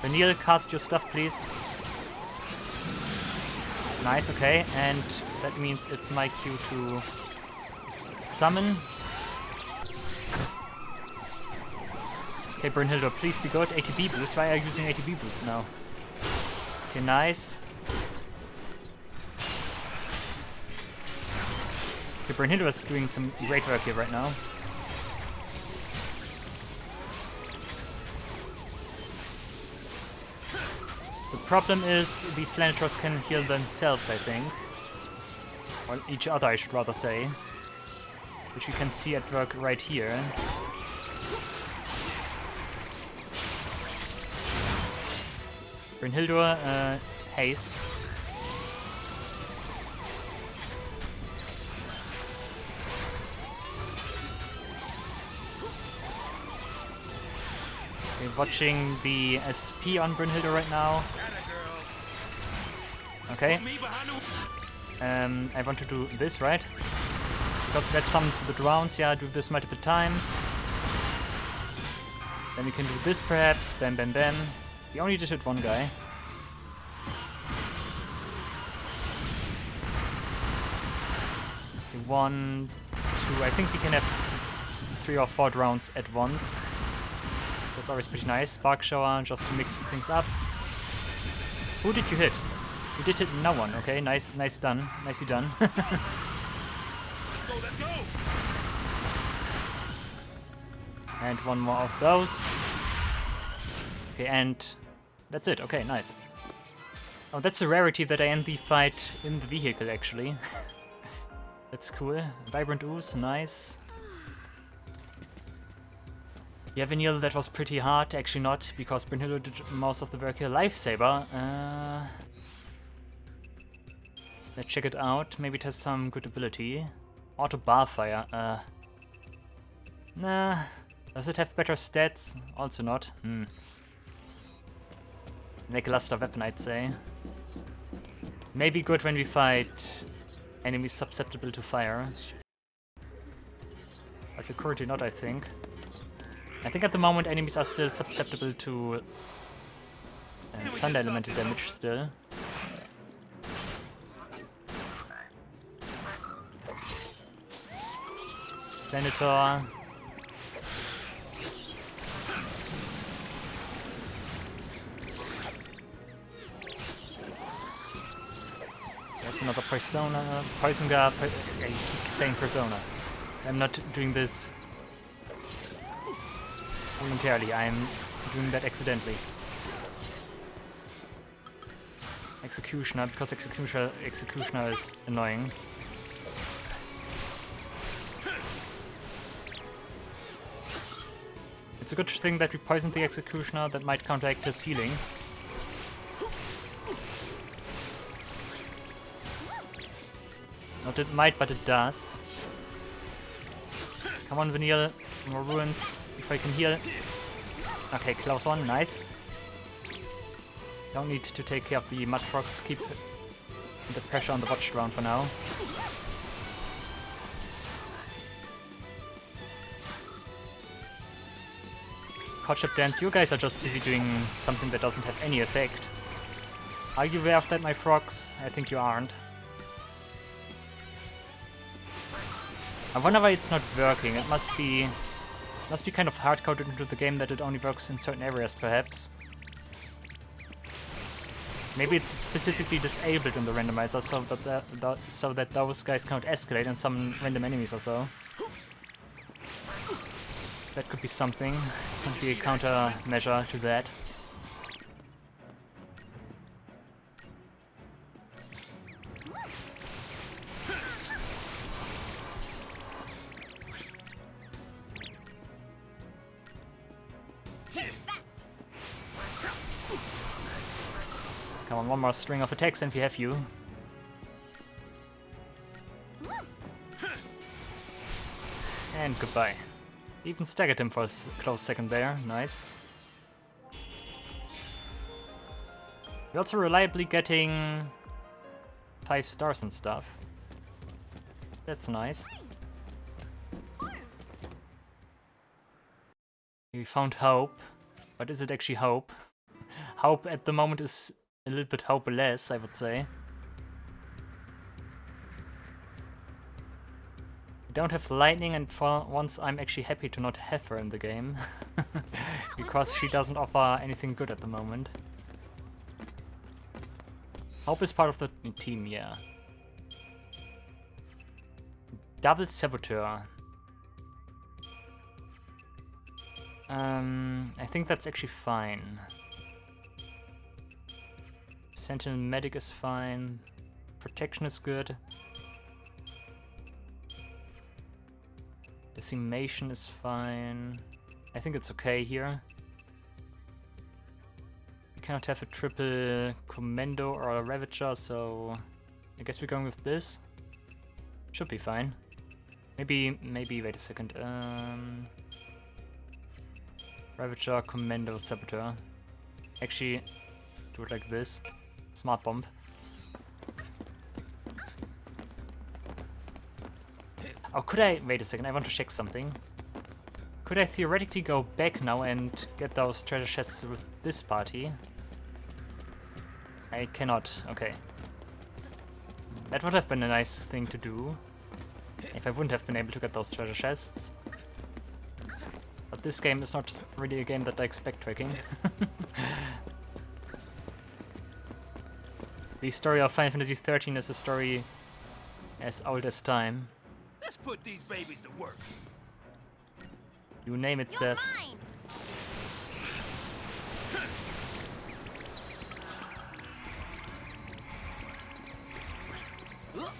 Vanille, cast your stuff, please. Nice, okay, and that means it's my cue to summon. Okay, Brunhilde, please be good. ATB boost. Why are you using ATB boost now? Okay, nice. Okay, Brunhilde is doing some great work here right now. The problem is the Flanitors can heal themselves, I think. Or each other, I should rather say. Which you can see at work right here. Brunhilde, haste. Okay, watching the SP on Brunhilde right now. Okay. I want to do this, right? Because that summons the drowns, yeah, do this multiple times. Then we can do this perhaps, bam bam bam. We only did hit one guy. Okay, 1, 2, I think we can have 3 or 4 rounds at once. That's always pretty nice. Spark Shower, just to mix things up. Who did you hit? You did hit no one, okay, nice done. Nicely done. Let's go! And one more of those. Okay, and that's it. Okay, nice. Oh, that's a rarity that I end the fight in the vehicle, actually. That's cool. Vibrant Ooze, nice. Yeah, Vanille, that was pretty hard. Actually not, because Brunhilde did most of the work here. Lifesaver. Let's check it out. Maybe it has some good ability. Auto Barfire. Nah. Does it have better stats? Also not. Lackluster weapon, I'd say. Maybe good when we fight enemies susceptible to fire. But we're currently not, I think. I think at the moment enemies are still susceptible to thunder elemental damage still. Venator. There's another persona. Poison guard. I keep saying persona. I'm not doing this voluntarily, I'm doing that accidentally. Executioner, because Executioner is annoying. It's a good thing that we poisoned the Executioner, that might counteract his healing. Not it might, but it does. Come on, Vanille, more ruins. If I can heal. Okay, close one, nice. Don't need to take care of the mud frogs, keep the pressure on the watch round for now. Courtship Dance, you guys are just busy doing something that doesn't have any effect. Are you aware of that, my frogs? I think you aren't. I wonder why it's not working. It must be kind of hard-coded into the game that it only works in certain areas, perhaps. Maybe it's specifically disabled in the randomizer so that those guys can't escalate and summon random enemies or so. That could be something. Could be a countermeasure to that. Come on, one more string of attacks and we have you. And goodbye. Even staggered him for a close second there. Nice. We're also reliably getting 5 stars and stuff. That's nice. We found hope. But is it actually hope? Hope at the moment is a little bit hopeless, I would say. We don't have lightning, and for once I'm actually happy to not have her in the game. Because she doesn't offer anything good at the moment. Hope is part of the team, yeah. Double Saboteur. I think that's actually fine. Sentinel Medic is fine. Protection is good. Decimation is fine. I think it's okay here. We cannot have a triple Commando or a Ravager, so I guess we're going with this. Should be fine. Maybe, wait a second. Ravager, Commando, Saboteur. Actually, do it like this. Smart bomb. Oh, could I... Wait a second, I want to check something. Could I theoretically go back now and get those treasure chests with this party? I cannot. Okay. That would have been a nice thing to do. If I wouldn't have been able to get those treasure chests. But this game is not really a game that likes backtracking. The story of Final Fantasy XIII is a story as old as time. Let's put these babies to work. You name it, You're says. mine.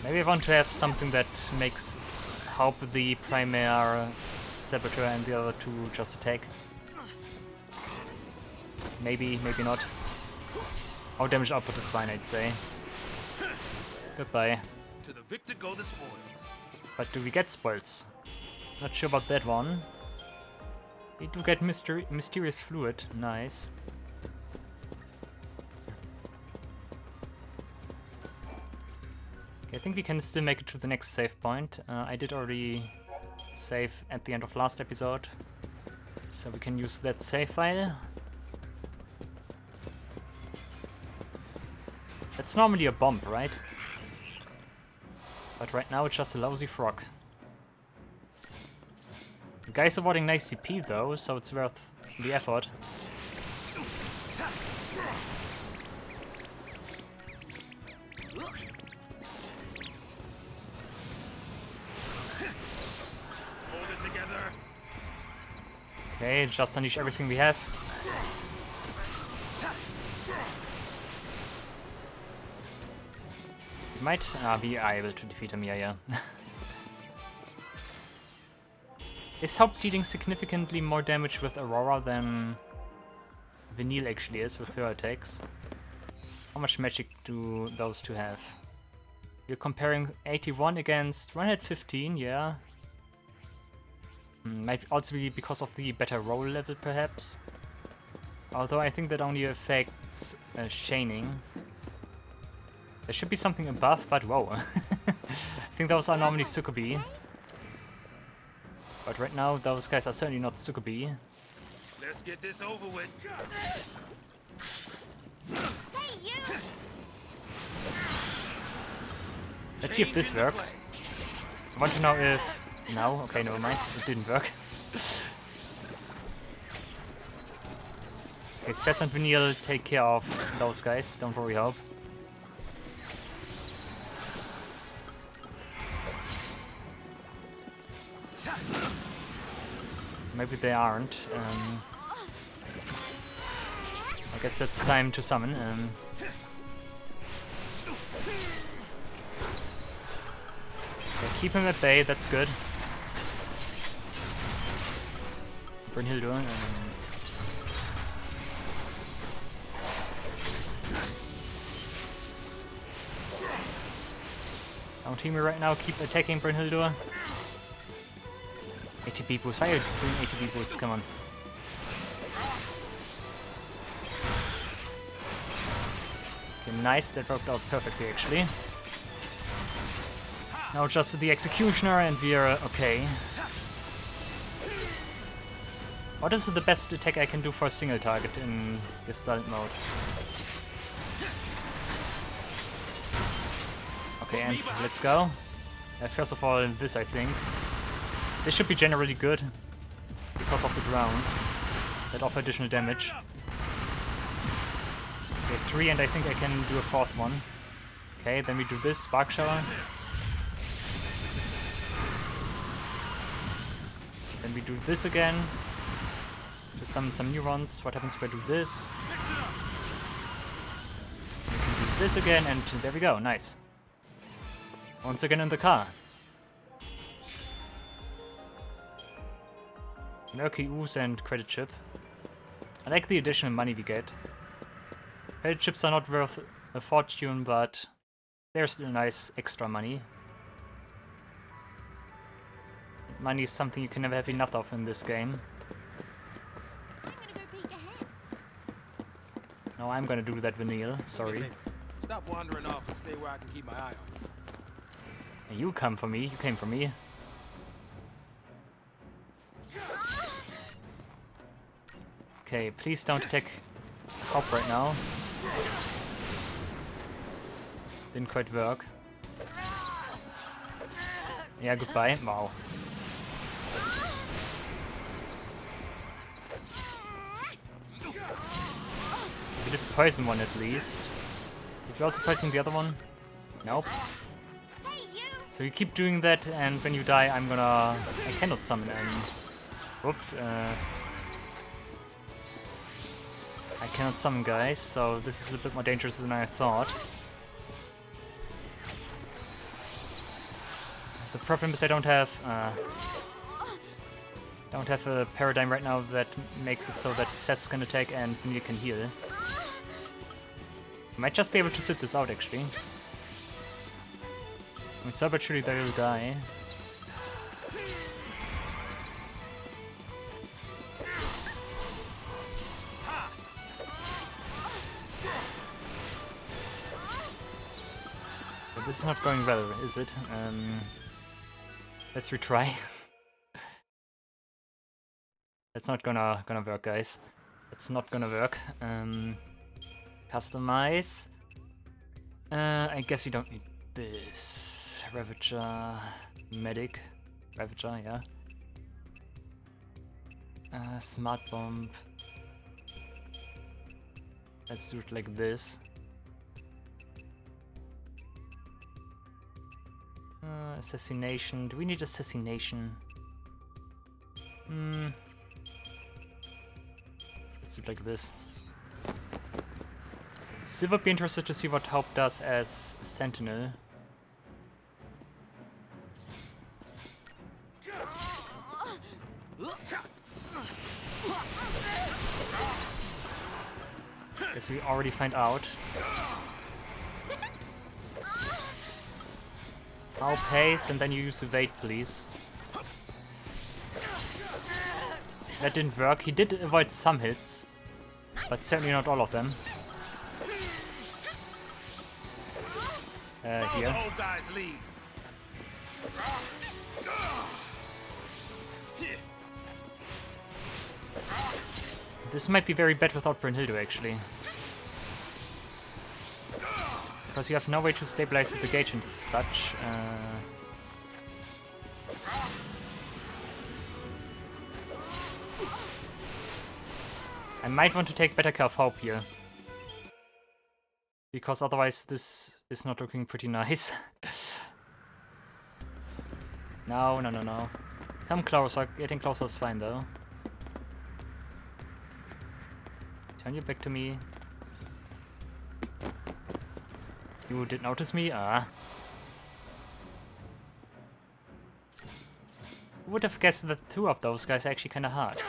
Maybe I want to have something that makes Haup the primary Saboteur and the other two just attack. Maybe, maybe not. Our damage output is fine, I'd say. Goodbye. To the victor go the spoils. But do we get spoils? Not sure about that one. We do get mysterious fluid. Nice. Okay, I think we can still make it to the next save point. I did already save at the end of last episode, so we can use that save file. That's normally a bomb, right? But right now it's just a lousy frog. The guy's awarding nice CP though, so it's worth the effort. Hold it together. Okay, just unleash everything we have. We might be able to defeat him, yeah. Is Haupt dealing significantly more damage with Aurora than Vanille actually is with her attacks? How much magic do those two have? You're comparing 81 against 115, yeah. Might also be because of the better roll level, perhaps. Although I think that only affects Shaning. There should be something above, but whoa. I think those are normally Sukubi. But right now, those guys are certainly not Sukubi. Let's get this over with. Hey, you! Let's see if this works. I want to know if... No? Okay, never mind. It didn't work. Okay, Cess and Vanille take care of those guys. Don't worry, Hope. Maybe they aren't. I guess that's time to summon. Okay, keep him at bay, that's good. Brynhildur. Don't team me right now, keep attacking Brynhildur. ATB boost. Why are you doing ATB boosts? Come on. Okay, nice. That worked out perfectly, actually. Now just the Executioner and we're okay. What is the best attack I can do for a single target in Gestalt mode? Okay, and let's go. First of all, this I think. This should be generally good because of the drowns that offer additional damage. Okay, 3, and I think I can do a 4th one. Okay, then we do this, Spark Shower. Then we do this again. To summon some new ones. What happens if I do this? We can do this again, and there we go, nice. Once again in the car. Murky Ooze and Credit Chip. I like the additional money we get. Credit Chips are not worth a fortune, but they're still nice extra money. Money is something you can never have enough of in this game. I'm gonna go peek ahead. No, I'm gonna do that vanille, sorry. Stop wandering off and stay where I can keep my eye on you. You come for me, you came for me. Okay, please don't attack Hop right now. Didn't quite work. Yeah, goodbye. Wow. We did poison one at least. Did we also poison the other one? Nope. Hey, you! So you keep doing that, and when you die, I cannot summon him. Whoops. I cannot summon, guys, so this is a little bit more dangerous than I thought. The problem is I don't have a paradigm right now that makes it so that Seth's can attack and Neil can heal. I might just be able to sit this out, actually. I mean, so but surely they will die. But this is not going well, is it? Let's retry. That's not gonna work, guys. It's not gonna work. Customize. I guess you don't need this. Ravager, Medic. Ravager, yeah. Smart Bomb. Let's do it like this. Assassination. Do we need assassination? Let's do it like this. Still would be interested to see what Haupt does as Sentinel. Guess we already find out. I'll pace and then you use the evade, please. That didn't work. He did avoid some hits, but certainly not all of them. Here. The old guys lead. This might be very bad without Brynhilde, actually. Because you have no way to stabilize the gauge and such. I might want to take better care of Hope here. Because otherwise this is not looking pretty nice. No. Come closer. Getting closer is fine though. Turn your back to me. You did notice me? Ah. Would have guessed that two of those guys are actually kinda hard.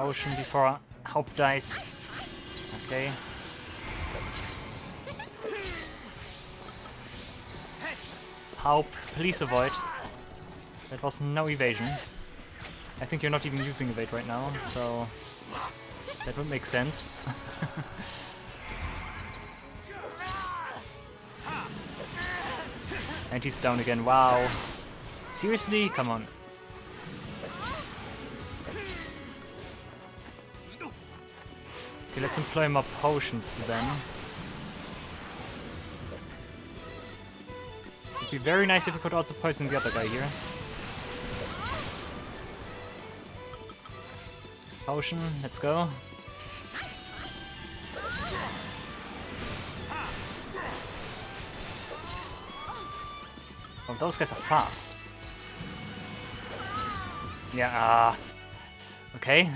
Potion before Hope dies. Okay. Hope, please avoid. That was no evasion. I think you're not even using evade right now, so that would make sense. And he's down again, wow. Seriously? Come on. Okay, let's employ more potions then. It'd be very nice if we could also poison the other guy here. Potion, let's go. Oh, those guys are fast. Yeah, okay.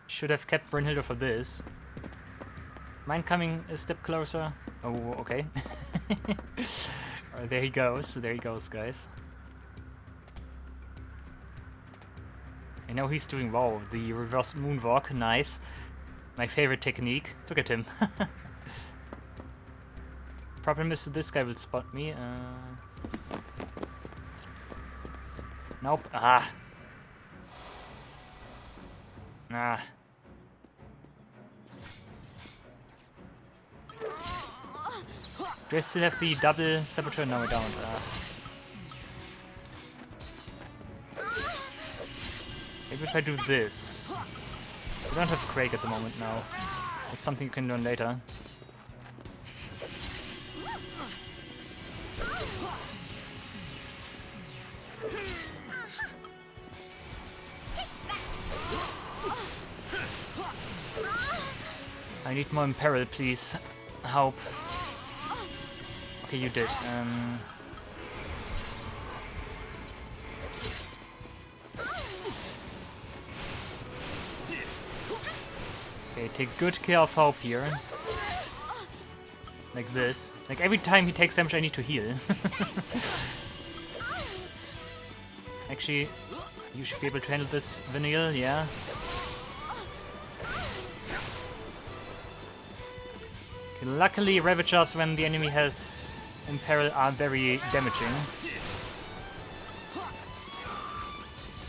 Should have kept Brynhilde for this. Mind coming a step closer? Oh, okay. There he goes, guys. I know he's doing, wow, the reverse moonwalk, nice. My favorite technique. Look at him. Problem is this guy will spot me. Nope. Ah. Ah. Do I still have the double saboteur? No, I don't. Maybe if I do this. I don't have Craig at the moment now. It's something you can learn later. I need more Imperil, please. Hope. Okay, you did. Okay, take good care of Hope here. Like this. Like every time he takes damage I need to heal. Actually, you should be able to handle this, Vanille, yeah. Okay, luckily, Ravagers, when the enemy has Imperil, are very damaging.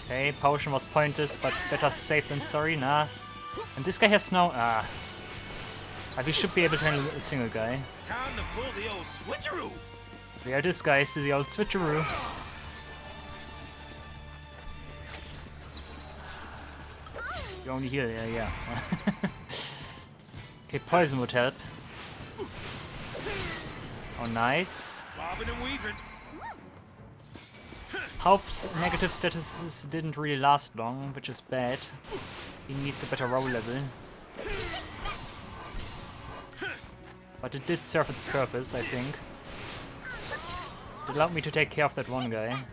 Okay, potion was pointless, but better safe than sorry, nah. And this guy has no... we should be able to handle a single guy. Time to pull the old switcheroo. Yeah, this guy is the old switcheroo. You only heal, yeah. Okay, poison would help. Oh, nice. Bobbing and weaving. Hope's negative statuses didn't really last long, which is bad. He needs a better roll level. But it did serve its purpose, I think. It allowed me to take care of that one guy.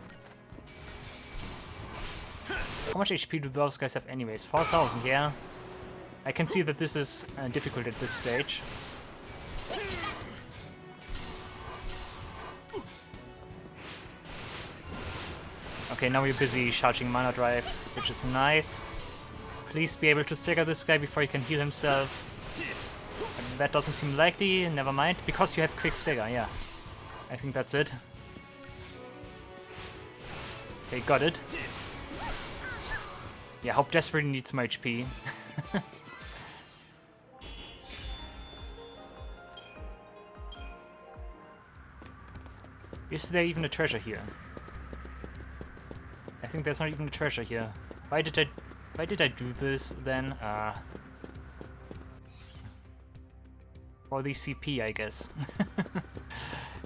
How much HP do those guys have anyways? 4,000, yeah. I can see that this is difficult at this stage. Okay, now we're busy charging mana drive, which is nice. Please be able to stagger this guy before he can heal himself. But that doesn't seem likely, never mind. Because you have quick stagger, yeah. I think that's it. Okay, got it. Yeah, Hope desperately needs my HP. Is there even a treasure here? I think there's not even a treasure here. Why did I do this then? For the CP, I guess.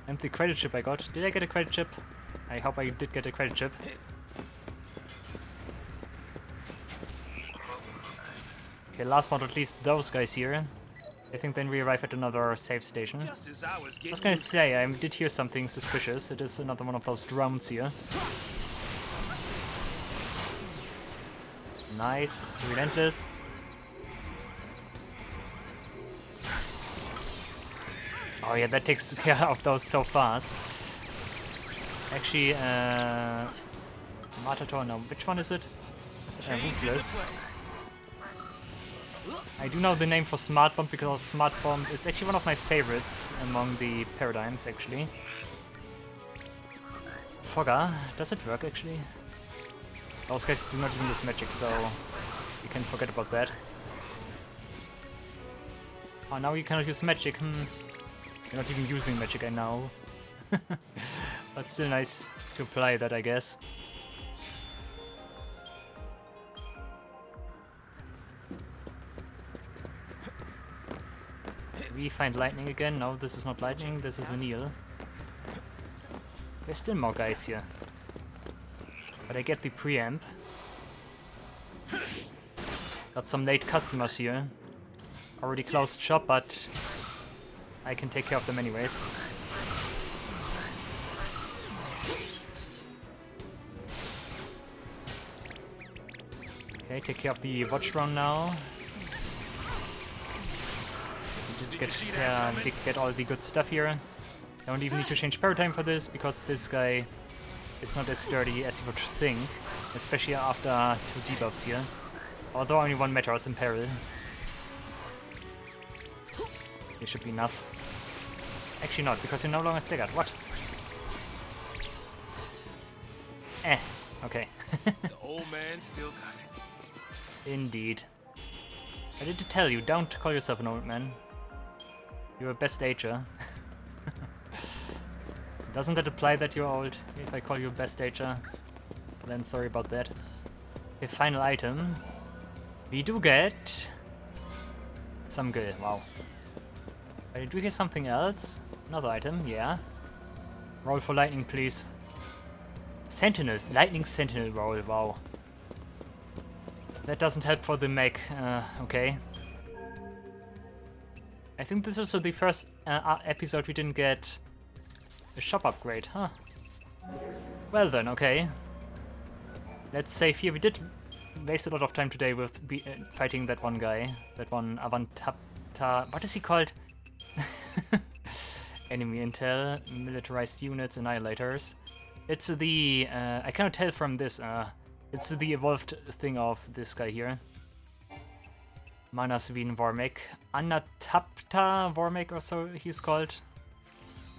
And the credit chip I got. Did I get a credit chip? I hope I did get a credit chip. Okay, last but not least, those guys here. I think then we arrive at another save station. Just as I was I was gonna say, I did hear something suspicious. It is another one of those drones here. Nice, relentless. Oh yeah, that takes care of those so fast. Actually, Matador, no, which one is it? It's, Ruthless. I do know the name for Smart Bomb because Smart Bomb is actually one of my favorites among the paradigms, actually. Fogger, does it work actually? Those guys do not even use magic, so you can forget about that. Oh, now you cannot use magic. You're not even using magic, I know. But still nice to apply that, I guess. We find lightning again. No, this is not lightning, this is Vanille. There's still more guys here. But I get the preamp. Got some late customers here. Already closed shop, but I can take care of them anyways. Okay, take care of the watch drone now. We did get all the good stuff here. Don't even need to change paradigm for this, because this guy is not as sturdy as you would think, especially after 2 debuffs here. Although only 1 matters in peril. It should be enough. Actually not, because you're no longer staggered. What? Okay. The old man still got it. Indeed. I did tell you, don't call yourself an old man. You're a best ager. Doesn't that apply that you're old if I call you best ager? Then sorry about that. The final item. We do get some good. Wow. Did we hear something else? Another item, yeah. Roll for lightning, please. Sentinels, lightning sentinel roll, wow. That doesn't help for the mech, okay. I think this is the first episode we didn't get a shop upgrade, huh? Well then, okay. Let's save here. We did waste a lot of time today with fighting that one guy. That one Anavatapta. What is he called? Enemy intel, militarized units, annihilators. It's the, I cannot tell from this, it's the evolved thing of this guy here. Manasvin Warmech. Anavatapta Warmech or so he's called.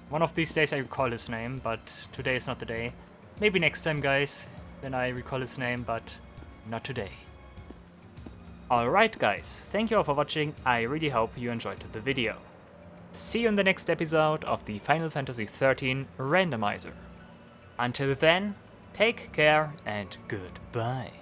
One of these days I recall his name, but today is not the day. Maybe next time, guys, then I recall his name, but not today. Alright guys, thank you all for watching. I really hope you enjoyed the video. See you in the next episode of the Final Fantasy XIII Randomizer. Until then, take care and goodbye.